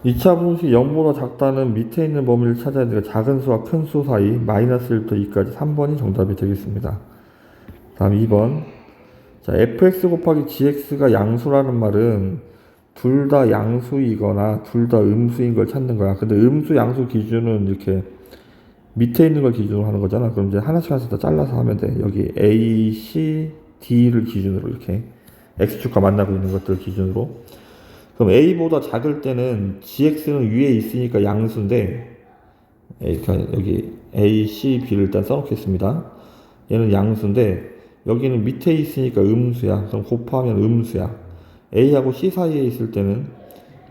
2차 분식 0보다 작다는 밑에 있는 범위를 찾아야 되니까 작은 수와 큰 수 사이 마이너스 1부터 2까지 3번이 정답이 되겠습니다. 다음 2번. 자, fx 곱하기 gx가 양수라는 말은 둘 다 양수이거나 둘 다 음수인 걸 찾는 거야. 근데 음수, 양수 기준은 이렇게 밑에 있는 걸 기준으로 하는 거잖아. 그럼 이제 하나씩 하나씩 다 잘라서 하면 돼. 여기 A, C, D를 기준으로 이렇게 x축과 만나고 있는 것들 기준으로. 그럼 a보다 작을 때는 gx는 위에 있으니까 양수인데, 그러니까 여기 a, c, b를 일단 써놓겠습니다. 얘는 양수인데 여기는 밑에 있으니까 음수야. 그럼 곱하면 음수야. a하고 c 사이에 있을 때는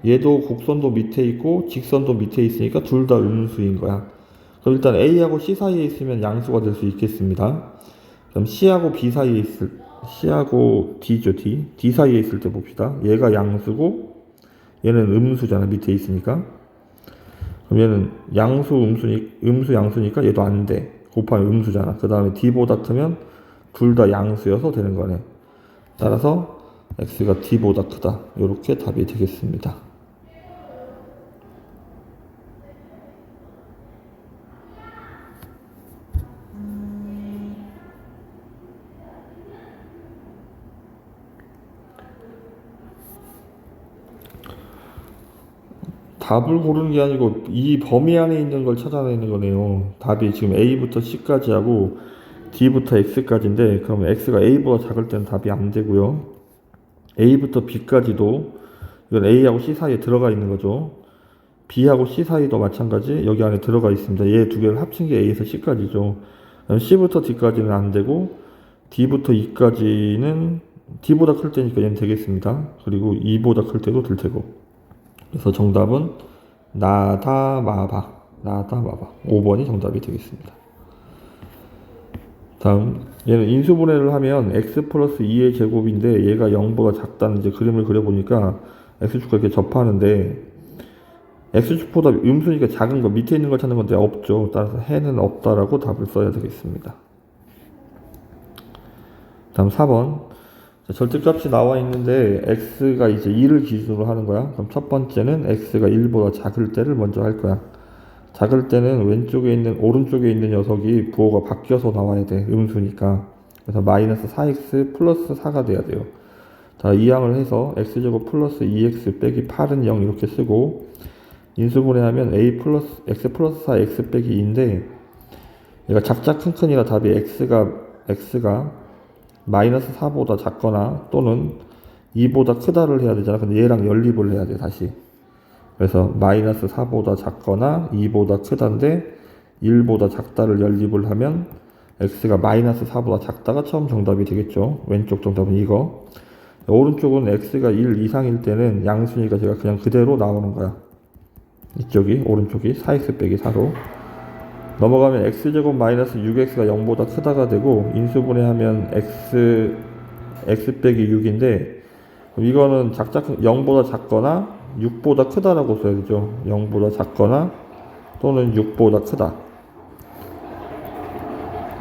얘도 곡선도 밑에 있고 직선도 밑에 있으니까 둘 다 음수인 거야. 그럼 일단 a하고 c 사이에 있으면 양수가 될 수 있겠습니다. 그럼 c하고 b 사이에 c하고 d죠. D 사이에 있을 때 봅시다. 얘가 양수고 얘는 음수잖아. 밑에 있으니까. 그럼 얘는 음수 양수니까 얘도 안 돼. 곱하면 음수잖아. 그 다음에 d보다 크면 둘 다 양수여서 되는 거네. 따라서 x가 d보다 크다. 이렇게 답이 되겠습니다. 답을 고르는 게 아니고 이 범위 안에 있는 걸 찾아내는 거네요. 답이 지금 a부터 c까지 하고 d부터 x까지인데, 그럼 x가 a보다 작을 때는 답이 안 되고요. a부터 b까지도 이건 a하고 c 사이에 들어가 있는 거죠. b하고 c 사이도 마찬가지 여기 안에 들어가 있습니다. 얘 두 개를 합친 게 a에서 c까지죠. c부터 d까지는 안 되고 d부터 e까지는 d보다 클 때니까 얘는 되겠습니다. 그리고 e보다 클 때도 될 테고. 그래서 정답은 나다마바 5번이 정답이 되겠습니다. 다음, 얘는 인수분해를 하면 x 플러스 2의 제곱인데 얘가 0보다 작다는 이제 그림을 그려보니까 x축과 이렇게 접하는데 x축보다 음수니까 작은 거 밑에 있는 걸 찾는 건데 없죠. 따라서 해는 없다라고 답을 써야 되겠습니다. 다음 4번. 절대값이 나와 있는데 x가 이제 2를 기준으로 하는 거야. 그럼 첫 번째는 x가 1보다 작을 때를 먼저 할 거야. 작을 때는 오른쪽에 있는 녀석이 부호가 바뀌어서 나와야 돼. 음수니까. 그래서 마이너스 4x 플러스 4가 돼야 돼요. 자, 이항을 해서 x제곱 플러스 2x 빼기 8은 0 이렇게 쓰고, 인수분해하면 x 플러스 4 x 빼기 2인데 얘가 작작 큰큰이라 답이 x가 마이너스 4보다 작거나 또는 2보다 크다를 해야 되잖아. 근데 얘랑 연립을 해야 돼, 다시. 그래서 마이너스 4보다 작거나 2보다 크다인데 1보다 작다를 연립을 하면 x가 마이너스 4보다 작다가 처음 정답이 되겠죠. 왼쪽 정답은 이거. 오른쪽은 x가 1 이상일 때는 양수니까 제가 그냥 그대로 나오는 거야. 이쪽이, 오른쪽이 4x 빼기 4로 넘어가면 x제곱 마이너스 6x가 0보다 크다가 되고, 인수분해하면 x 빼기 6인데 이거는 0보다 작거나 6보다 크다라고 써야 되죠. 0보다 작거나 또는 6보다 크다.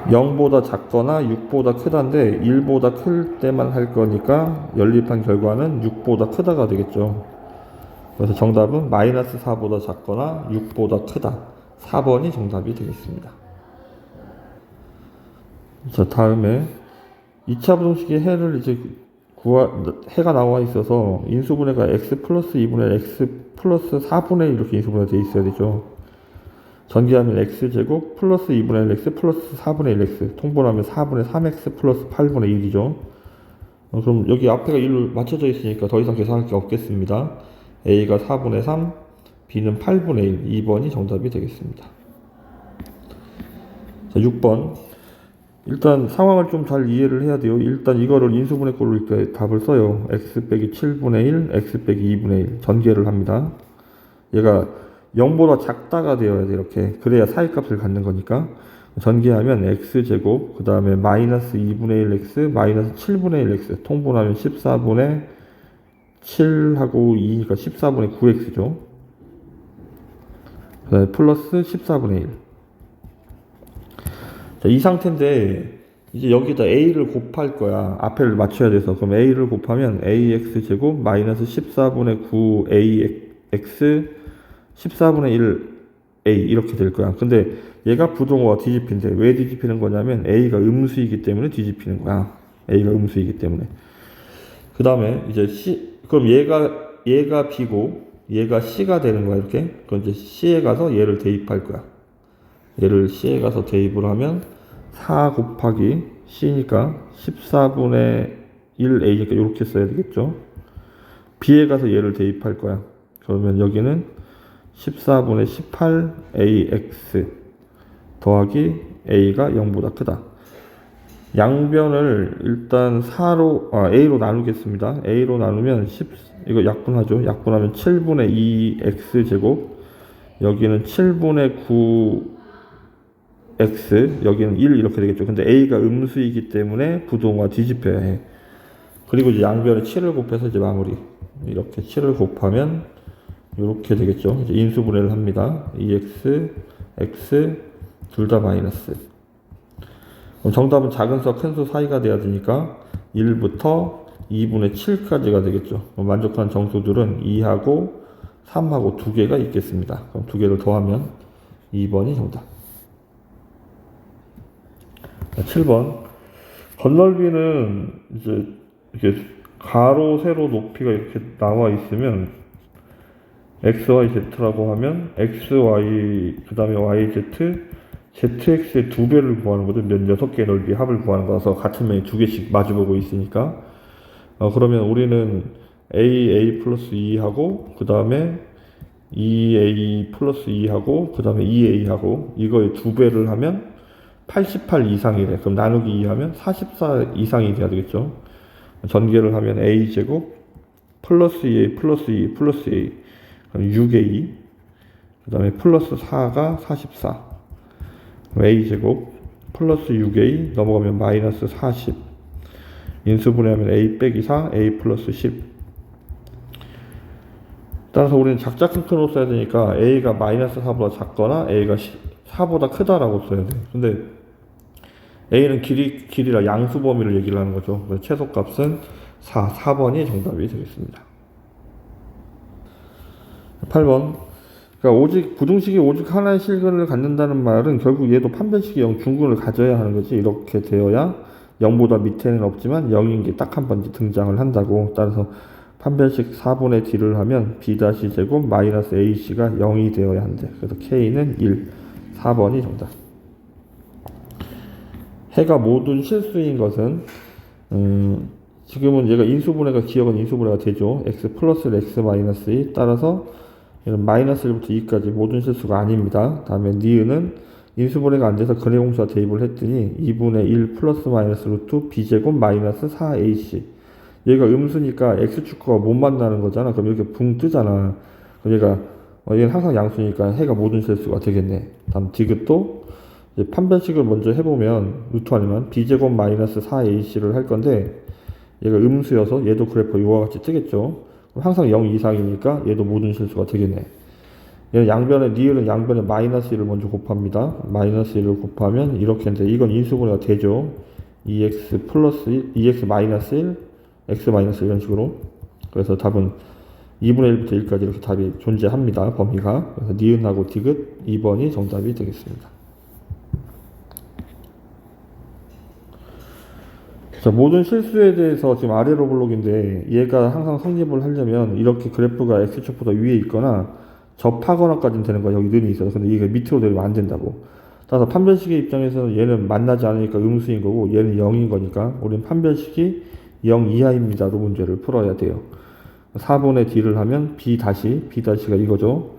0보다 작거나 6보다 크다인데 1보다 클 때만 할 거니까 연립한 결과는 6보다 크다가 되겠죠. 그래서 정답은 마이너스 4보다 작거나 6보다 크다. 4번이 정답이 되겠습니다. 자, 다음에 2차 분식의 해를 이제 해가 나와 있어서 인수분해가 x 플러스 2분의 x 플러스 4분의 1 이렇게 인수분해가 되어 있어야 되죠. 전개하면 x제곱 플러스 2분의 1x 플러스 4분의 1x 통분하면 4분의 3x 플러스 8분의 1이죠. 그럼 여기 앞에가 1로 맞춰져 있으니까 더 이상 계산할 게 없겠습니다. a가 4분의 3, b는 8분의 1, 2번이 정답이 되겠습니다. 자, 6번. 일단 상황을 좀 잘 이해를 해야 돼요. 일단 이거를 인수분해꼴로 이렇게 답을 써요. x 빼기 7분의 1, x 빼기 2분의 1 전개를 합니다. 얘가 0보다 작다가 되어야 돼. 이렇게. 그래야 사이값을 갖는 거니까. 전개하면 x제곱, 그 다음에 마이너스 2분의 1x, 마이너스 7분의 1x 통분하면 14분의 7하고 2니까 14분의 9x죠. 그 다음에 플러스 14분의 1. 자, 이 상태인데 이제 여기다 a를 곱할 거야. 앞에를 맞춰야 돼서. 그럼 a를 곱하면 ax 제곱 마이너스 14분의 9 ax 14분의 1a 이렇게 될 거야. 근데 얘가 부동어가 뒤집힌데 왜 뒤집히는 거냐면 a가 음수이기 때문에 뒤집히는 거야. a가 음수이기 때문에. 그 다음에 이제 그럼 얘가 b고 얘가 c가 되는 거야. 이렇게. 그럼 이제 c에 가서 얘를 대입할 거야. 얘를 c에 가서 대입을 하면 4 곱하기 c니까 14분의 1a니까 이렇게 써야 되겠죠. b에 가서 얘를 대입할 거야. 그러면 여기는 14분의 18ax 더하기 a가 0보다 크다. 양변을 일단 a로 나누겠습니다. a로 나누면 이거 약분하죠. 약분하면 7분의 2x 제곱, 여기는 7분의 9x, 여기는 1 이렇게 되겠죠. 근데 a가 음수이기 때문에 부동화 뒤집혀야 해. 그리고 이제 양변에 7을 곱해서 이제 마무리. 이렇게 7을 곱하면 이렇게 되겠죠. 이제 인수분해를 합니다. 2x, x 둘 다 마이너스. 그럼 정답은 작은 수와 큰 수 사이가 돼야 되니까 1부터 2분의 7까지가 되겠죠. 만족하는 정수들은 2하고 3하고 2개가 있겠습니다. 그럼 2개를 더하면 2번이 정답. 7번. 건널비는 이제 이렇게 가로, 세로 높이가 이렇게 나와 있으면 XYZ라고 하면 XY, 그 다음에 YZ, ZX의 2배를 구하는 거죠. 면 6개의 넓이 합을 구하는 거라서 같은 면이 2개씩 마주보고 있으니까. 그러면 우리는 AA 플러스 2하고, 그 다음에 2A 플러스 2하고, 그 다음에 2A하고, 이거의 2배를 하면 88 이상이래. 그럼 나누기 2 하면 44 이상이 돼야 되겠죠. 전개를 하면 A제곱, 플러스 2A 플러스 2 플러스 A, 그럼 6A, 그 다음에 플러스 4가 44. a제곱 플러스 6a 넘어가면 마이너스 40. 인수분해하면 a 빼기 4, a 플러스 10. 따라서 우리는 작자 큰 큰으로 써야 되니까 a가 마이너스 4보다 작거나 a가 4보다 크다라고 써야 돼. 근데 a는 길이라 양수 범위를 얘기를 하는 거죠. 그래서 최소값은 4번이 정답이 되겠습니다. 8번. 그러니까 부등식이 오직 하나의 실근을 갖는다는 말은 결국 얘도 판별식이 0 중근을 가져야 하는 거지. 이렇게 되어야 0보다 밑에는 없지만 0인 게 딱 한 번 등장을 한다고. 따라서 판별식 4분의 d를 하면 b-제곱 마이너스 ac가 0이 되어야 한대. 그래서 k는 1, 4번이 정답. 해가 모든 실수인 것은 지금은 얘가 인수분해가 기억은 인수분해가 되죠. x 플러스 x 마이너스 2 따라서 이런 마이너스 1부터 2까지 모든 실수가 아닙니다. 다음에 니은은 인수분해가 안 돼서 근해공수와 대입을 했더니 2분의 1 플러스 마이너스 루트 b제곱 마이너스 4ac. 얘가 음수니까 x축과 못 만나는 거잖아. 그럼 이렇게 붕 뜨잖아. 그럼 얘가 얘는 항상 양수니까 해가 모든 실수가 되겠네. 다음 디귿도 이제 판별식을 먼저 해보면 루트 아니면 b제곱 마이너스 4ac를 할 건데 얘가 음수여서 얘도 그래프 이와 같이 뜨겠죠. 항상 0 이상이니까 얘도 모든 실수가 되겠네. 얘는 양변에, 니은은 양변에 마이너스 1을 먼저 곱합니다. 마이너스 1을 곱하면 이렇게 했는데 이건 인수분해가 되죠. 2x 플러스 1, 2x 마이너스 1, x 마이너스 이런 식으로. 그래서 답은 2분의 1부터 1까지 이렇게 답이 존재합니다. 범위가. 그래서 니은하고 디귿 2번이 정답이 되겠습니다. 자, 모든 실수에 대해서 지금 아래로 블록인데 얘가 항상 성립을 하려면 이렇게 그래프가 x축보다 위에 있거나 접하거나까지는 되는 거야. 여기 는이 있어서. 근데 이게 밑으로 내리면 안 된다고. 따라서 판별식의 입장에서는 얘는 만나지 않으니까 음수인 거고 얘는 0인 거니까 우리는 판별식이 0 이하입니다로 문제를 풀어야 돼요. 4분의 d를 하면 b'가 이거죠.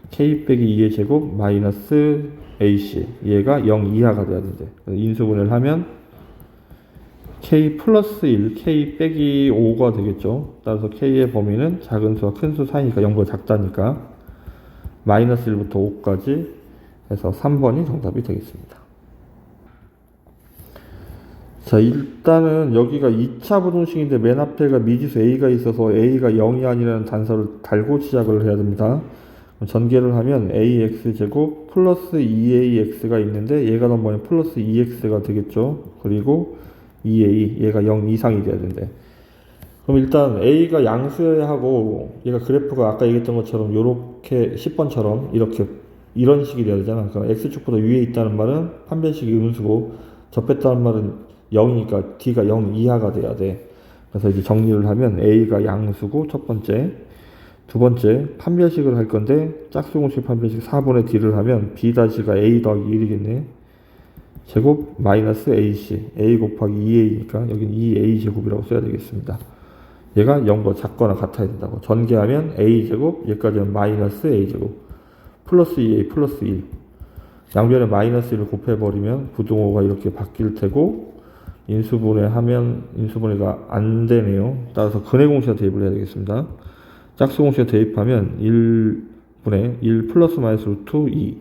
k 빼기 2의 제곱 마이너스 ac. 얘가 0 이하가 돼야 된대. 인수분해를 하면 k 플러스 1, k 빼기 5가 되겠죠. 따라서 k의 범위는 작은 수와 큰 수 사이니까 0보다 작다니까 마이너스 1부터 5까지 해서 3번이 정답이 되겠습니다. 자, 일단은 여기가 2차 부등식인데 맨 앞에가 미지수 a가 있어서 a가 0이 아니라는 단서를 달고 시작을 해야 됩니다. 전개를 하면 ax제곱 플러스 2ax가 있는데 얘가 넘어가면 플러스 2x가 되겠죠. 그리고 2a 얘가 0 이상이 돼야 된대. 그럼 일단 A가 양수여야 하고 얘가 그래프가 아까 얘기했던 것처럼 요렇게 10번처럼 이렇게 이런 식이 돼야 되잖아. 그럼 X축보다 위에 있다는 말은 판별식이 음수고 접했다는 말은 0이니까 D가 0 이하가 돼야 돼. 그래서 이제 정리를 하면 A가 양수고 첫 번째, 두 번째 판별식을 할 건데 짝수공식 판별식 4분의 D를 하면 B-가 A 더하기 1이겠네. 제곱 마이너스 AC A 곱하기 2A니까 여기는 2A 제곱이라고 써야 되겠습니다. 얘가 0보다 작거나 같아야 된다고. 전개하면 A제곱 얘까지 하면 마이너스 A제곱 플러스 2A 플러스 1 양변에 마이너스 1을 곱해버리면 부등호가 이렇게 바뀔 테고 인수분해하면 인수분해가 안 되네요. 따라서 근해공식에 대입을 해야 되겠습니다. 짝수공식에 대입하면 1분의 1 플러스 마이너스 루트 2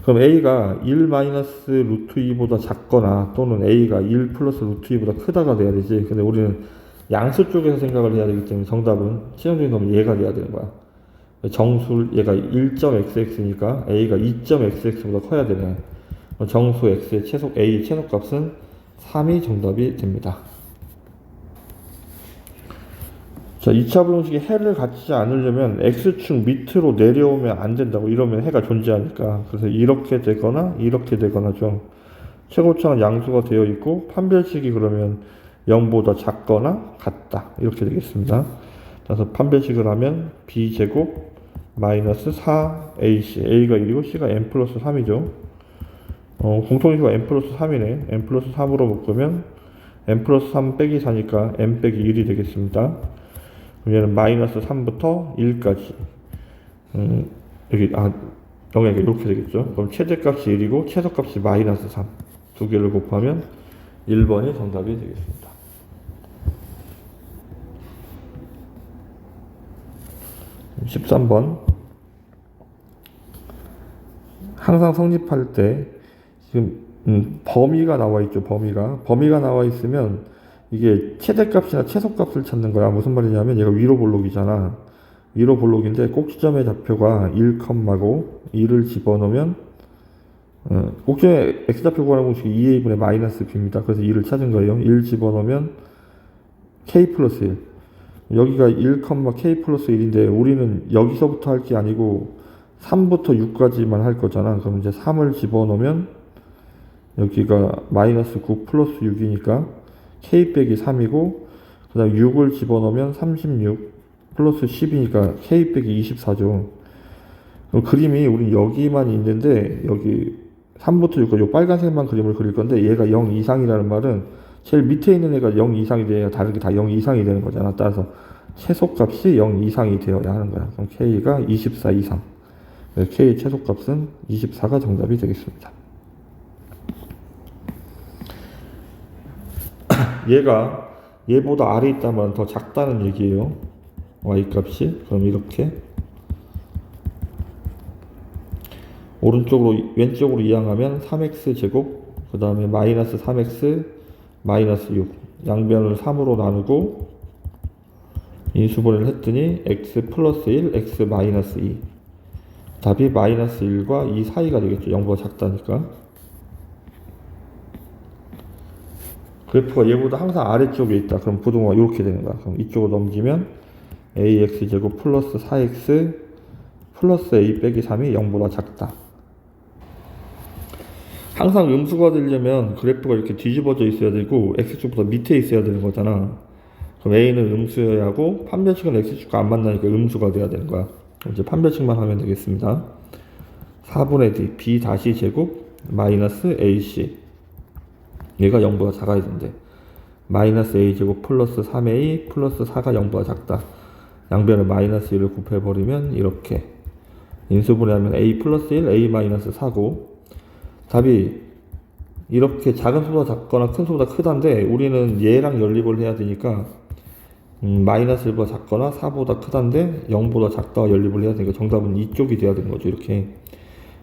그럼 A가 1 마이너스 루트 2보다 작거나 또는 A가 1 플러스 루트 2보다 크다가 돼야 되지. 근데 우리는 양수 쪽에서 생각을 해야 되기 때문에 정답은 치명적인 놈은 얘가 돼야 되는 거야. 정수 얘가 1.xx니까 A가 2.xx보다 커야 되네. 정수 x의 최소 A 최소값은 3이 정답이 됩니다. 자, 2차 부등식이 해를 갖지 않으려면 x축 밑으로 내려오면 안 된다고. 이러면 해가 존재하니까. 그래서 이렇게 되거나 이렇게 되거나죠. 최고차는 양수가 되어 있고 판별식이 그러면 0보다 작거나 같다. 이렇게 되겠습니다. 그래서 판별식을 하면 b제곱 마이너스 4ac a가 1이고 c가 n 플러스 3이죠. 공통인수가 n 플러스 3이네. n 플러스 3으로 묶으면 n 플러스 3 빼기 4니까 n 빼기 1이 되겠습니다. 얘는 마이너스 3부터 1까지. 여기, 영역이 이렇게 되겠죠. 그럼 최대값이 1이고, 최소값이 마이너스 3. 두 개를 곱하면 1번이 정답이 되겠습니다. 13번. 항상 성립할 때, 지금, 범위가 나와 있죠, 범위가 나와 있으면, 이게 최대값이나 최소값을 찾는 거야. 무슨 말이냐면 얘가 위로 볼록이잖아. 위로 볼록인데 꼭지점의 좌표가 1컴마고 2를 집어넣으면 꼭지점의 x좌표 구하는 공식이 2a분의 마이너스 b입니다. 그래서 2를 찾은 거예요. 1 집어넣으면 k 플러스 1. 여기가 1, k 플러스 1인데 우리는 여기서부터 할 게 아니고 3부터 6까지만 할 거잖아. 그럼 이제 3을 집어넣으면 여기가 마이너스 9 플러스 6이니까 k 빼기 3이고 그 다음 6을 집어넣으면 36 플러스 10이니까 k 빼기 24죠. 그림이 우린 여기만 있는데 여기 3부터 6까지 요 빨간색만 그림을 그릴 건데 얘가 0 이상이라는 말은 제일 밑에 있는 애가 0 이상이 돼야 다른 게 다 0 이상이 되는 거잖아. 따라서 최소값이 0 이상이 되어야 하는 거야. 그럼 k가 24 이상. k의 최소값은 24가 정답이 되겠습니다. 얘가 얘보다 아래 있다면 더 작다는 얘기예요. y값이. 그럼 이렇게 오른쪽으로 왼쪽으로 이항하면 3x 제곱 그 다음에 마이너스 3x 마이너스 6 양변을 3으로 나누고 인수분해를 했더니 x 플러스 1 x 마이너스 2 답이 마이너스 1과 2 사이가 되겠죠. 0보다 작다니까. 그래프가 얘보다 항상 아래쪽에 있다. 그럼 부등호가 이렇게 되는 거야. 그럼 이쪽으로 넘기면 ax제곱 플러스 4x 플러스 a 빼기 3이 0보다 작다. 항상 음수가 되려면 그래프가 이렇게 뒤집어져 있어야 되고 x축보다 밑에 있어야 되는 거잖아. 그럼 a는 음수여야 하고 판별식은 x축과 안 만나니까 음수가 돼야 되는 거야. 이제 판별식만 하면 되겠습니다. 4분의 d b 다시 제곱 마이너스 ac 얘가 0보다 작아야 된대. 마이너스 a제곱 플러스 3a 플러스 4가 0보다 작다. 양변을 마이너스 1을 곱해버리면 이렇게 인수분해하면 a 플러스 1 a 마이너스 4고 답이 이렇게 작은 수보다 작거나 큰 수보다 크다인데 우리는 얘랑 연립을 해야 되니까 마이너스 1보다 작거나 4보다 크다인데 0보다 작다와 연립을 해야 되니까 정답은 이쪽이 돼야 되는 거죠. 이렇게.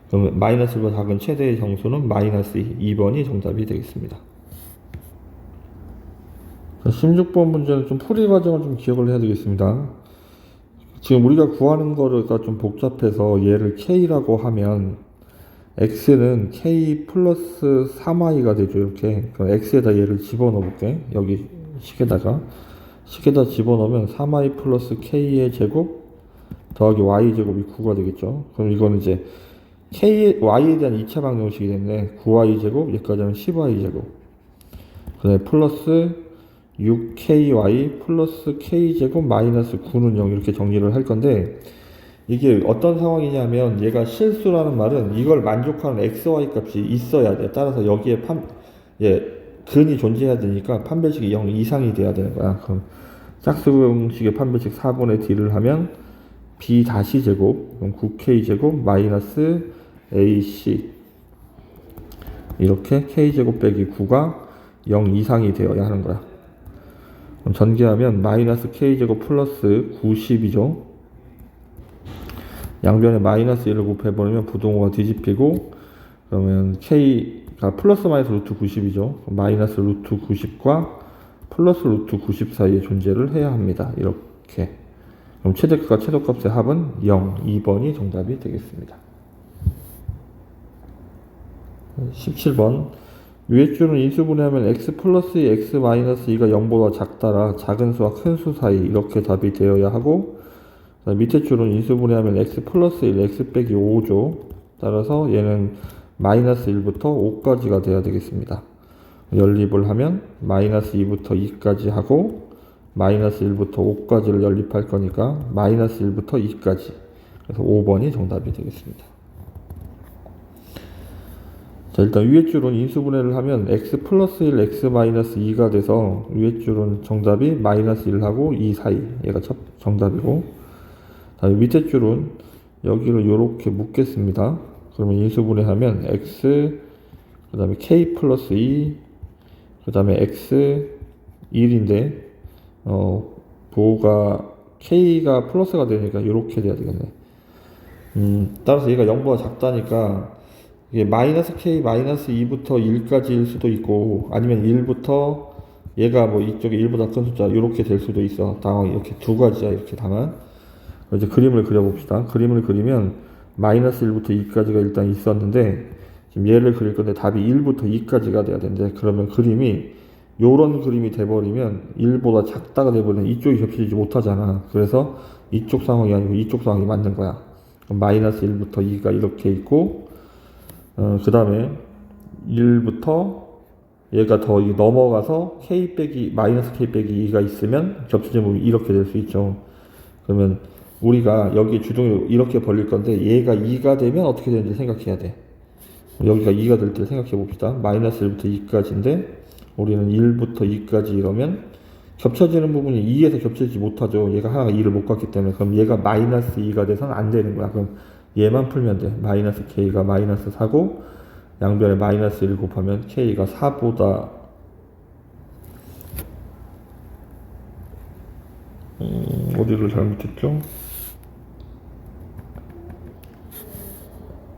그러면 마이너스 1보다 작은 최대의 정수는 마이너스 2. 2번이 정답이 되겠습니다. 16번 문제는 좀 풀이 과정을 좀 기억을 해야 되겠습니다. 지금 우리가 구하는 거가 좀 복잡해서 얘를 k라고 하면 x는 k 플러스 3i가 되죠. 이렇게. 그럼 x에다 얘를 집어넣어 볼게. 여기 식에다가 식에다 집어넣으면 3i 플러스 k의 제곱 더하기 y 제곱이 9가 되겠죠. 그럼 이거는 이제 y에 대한 2차 방정식이 됐네. 9y 제곱 여기까지 하면 10y 제곱 그 다음에 플러스 6ky 플러스 k제곱 마이너스 9는 0 이렇게 정리를 할 건데, 이게 어떤 상황이냐면 얘가 실수라는 말은 이걸 만족하는 xy 값이 있어야 돼. 따라서 여기에 근이 존재해야 되니까 판별식이 0 이상이 돼야 되는 거야. 그럼 짝수공식의 판별식 4분의 d를 하면 b 다시 제곱 그럼 9k 제곱 마이너스 ac 이렇게 k 제곱 빼기 9가 0 이상이 되어야 하는 거야. 그럼 전개하면 마이너스 k제곱 플러스 90이죠. 양변에 마이너스 1을 곱해버리면 부동호가 뒤집히고, 그러면 k가 플러스 마이너스 루트 90이죠. 마이너스 루트 90과 플러스 루트 90 사이에 존재를 해야 합니다. 이렇게. 그럼 최대값과 최소값의 합은 0, 2번이 정답이 되겠습니다. 17번. 위의 줄은 인수분해하면 x 플러스 2, x 마이너스 2가 0보다 작다라 작은 수와 큰 수 사이 이렇게 답이 되어야 하고, 밑에 줄은 인수분해하면 x 플러스 1, x 빼기 5죠. 따라서 얘는 마이너스 1부터 5까지가 돼야 되겠습니다. 연립을 하면 마이너스 2부터 2까지 하고 마이너스 1부터 5까지를 연립할 거니까 마이너스 1부터 2까지. 그래서 5번이 정답이 되겠습니다. 자, 일단 위에 줄은 인수분해를 하면 x 플러스 1, x 마이너스 2가 돼서 위에 줄은 정답이 마이너스 1하고 2 사이. 얘가 정답이고, 다음에 밑에 줄은 여기를 이렇게 묶겠습니다. 그러면 인수분해하면 x, 그 다음에 k 플러스 2, 그 다음에 x 1인데, 부호가 k가 플러스가 되니까 이렇게 돼야 되겠네. 따라서 얘가 0보다 작다니까 이게 마이너스 k 마이너스 2부터 1까지일 수도 있고, 아니면 1부터 얘가 뭐 이쪽에 1보다 큰 숫자 이렇게 될 수도 있어. 당황 이렇게 두 가지야. 이렇게 다만 이제 그림을 그려봅시다. 그림을 그리면 마이너스 1부터 2까지가 일단 있었는데, 지금 얘를 그릴 건데 답이 1부터 2까지가 돼야 되는데, 그러면 그림이 요런 그림이 돼버리면 1보다 작다가 돼버리면 이쪽이 겹치지 못하잖아. 그래서 이쪽 상황이 아니고 이쪽 상황이 맞는 거야. 마이너스 1부터 2가 이렇게 있고, 그 다음에 1부터 얘가 더 넘어가서 k 빼기 마이너스 k 빼기 2가 있으면 겹치지 못하면 이렇게 될 수 있죠. 그러면 우리가 여기 주둥이를 이렇게 벌릴 건데 얘가 2가 되면 어떻게 되는지 생각해야 돼. 여기가 2가 될 때 생각해 봅시다. 마이너스 1부터 2까지인데 우리는 1부터 2까지 이러면 겹쳐지는 부분이 2에서 겹쳐지지 못하죠. 얘가 하나가 2를 못 갔기 때문에. 그럼 얘가 마이너스 2가 돼서는 안 되는 거야. 그럼 얘만 풀면 돼. 마이너스 k가 마이너스 4고 양변에 마이너스 1 곱하면 k가 4보다 어디를 잘못했죠?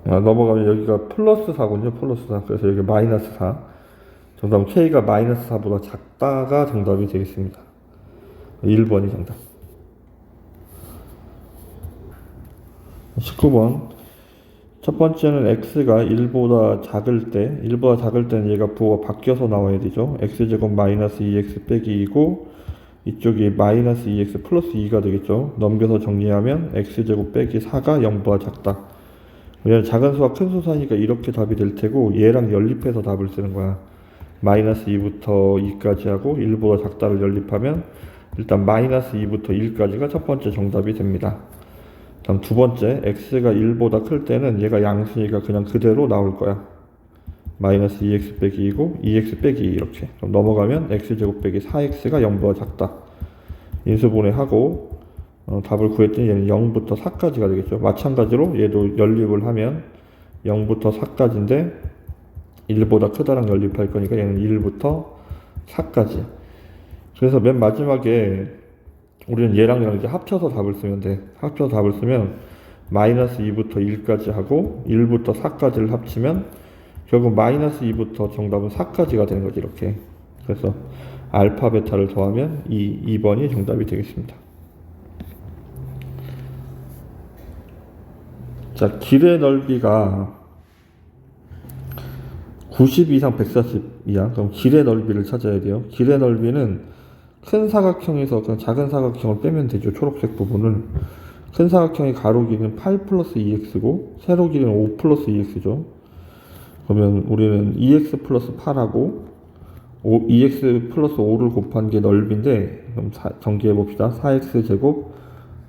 넘어가면 여기가 플러스 4군요. 플러스 4. 그래서 여기 마이너스 4. 정답은 k가 마이너스 4보다 작다가 정답이 되겠습니다. 1번이 정답. 19번. 첫 번째는 x가 1보다 작을 때는 얘가 부호가 바뀌어서 나와야 되죠. x제곱 마이너스 2x 빼기 2고 이쪽이 마이너스 2x 플러스 2가 되겠죠. 넘겨서 정리하면 x제곱 빼기 4가 0보다 작다. 왜냐면 작은 수와 큰 수 사이니까 이렇게 답이 될 테고, 얘랑 연립해서 답을 쓰는 거야. 마이너스 2부터 2까지 하고 1보다 작다를 연립하면 일단 마이너스 2부터 1까지가 첫 번째 정답이 됩니다. 다음 두 번째, x가 1보다 클 때는 얘가 양수니까 그냥 그대로 나올 거야. 마이너스 2x 빼기 2고 2x 빼기 2 이렇게. 그럼 넘어가면 x제곱 빼기 4x가 0보다 작다. 인수분해하고 답을 구했더니 얘는 0부터 4까지가 되겠죠. 마찬가지로 얘도 연립을 하면 0부터 4까지인데 1보다 크다랑 연립할 거니까 얘는 1부터 4까지. 그래서 맨 마지막에 우리는 얘랑 이제 합쳐서 답을 쓰면 돼. 합쳐서 답을 쓰면 마이너스 2부터 1까지 하고 1부터 4까지를 합치면 결국 마이너스 2부터 정답은 4까지가 되는 거지. 이렇게. 그래서 알파 베타를 더하면 2번이 정답이 되겠습니다. 자, 길의 넓이가 90 이상 140이야. 그럼 길의 넓이를 찾아야 돼요. 길의 넓이는 큰 사각형에서 그냥 작은 사각형을 빼면 되죠. 초록색 부분을. 큰 사각형의 가로 길이는 8 플러스 2x고 세로 길이는 5 플러스 2x죠. 그러면 우리는 2x 플러스 8하고 2x 플러스 5를 곱한 게 넓이인데, 그럼 전개해 봅시다. 4x 제곱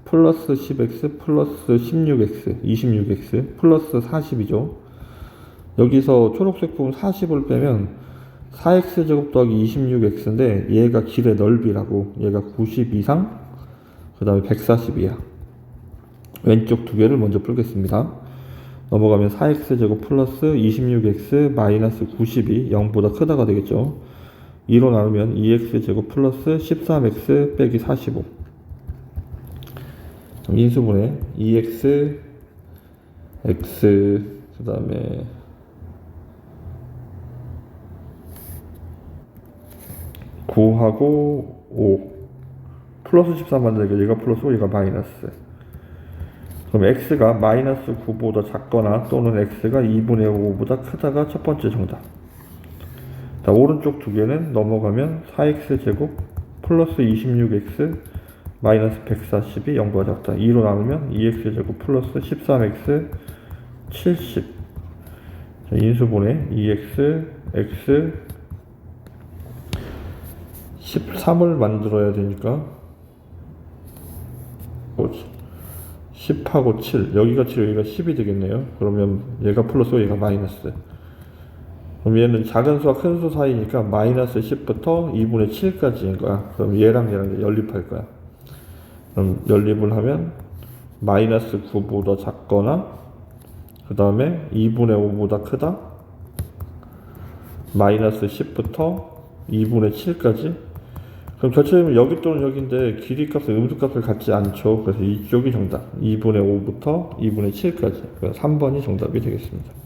플러스 10x 플러스 16x 26x 플러스 40이죠. 여기서 초록색 부분 40을 빼면 4x 제곱 더하기 26x인데 얘가 길의 넓이라고. 얘가 90 이상 그 다음에 140이야. 왼쪽 두 개를 먼저 풀겠습니다. 넘어가면 4x 제곱 플러스 26x 마이너스 90이 0보다 크다가 되겠죠. 2로 나누면 2x 제곱 플러스 13x 빼기 45. 인수분해 2x x 그 다음에 (9)하고 (5) 플러스 13 만들게. 얘가 플러스 얘가 마이너스. 그럼 x가 마이너스 9보다 작거나 또는 x가 2분의 5보다 크다가 첫 번째 정답. 자, 오른쪽 두 개는 넘어가면 4x 제곱 플러스 26x 마이너스 140이 0보다 작다. 2로 나누면 2x 제곱 플러스 13x 70. 자, 인수분해 2x x 13을 만들어야 되니까 10하고 7, 여기가 7, 여기가 10이 되겠네요. 그러면 얘가 플러스 얘가 마이너스. 그럼 얘는 작은 수와 큰 수 사이니까 마이너스 10부터 2분의 7까지인 거야. 그럼 얘랑 연립할 거야. 그럼 연립을 하면 마이너스 9보다 작거나 그 다음에 2분의 5보다 크다, 마이너스 10부터 2분의 7까지. 그럼 교체되면 여기 또는 여기인데 길이 값은 음수값을 갖지 않죠. 그래서 이쪽이 정답. 2분의 5부터 2분의 7까지. 그래서 3번이 정답이 되겠습니다.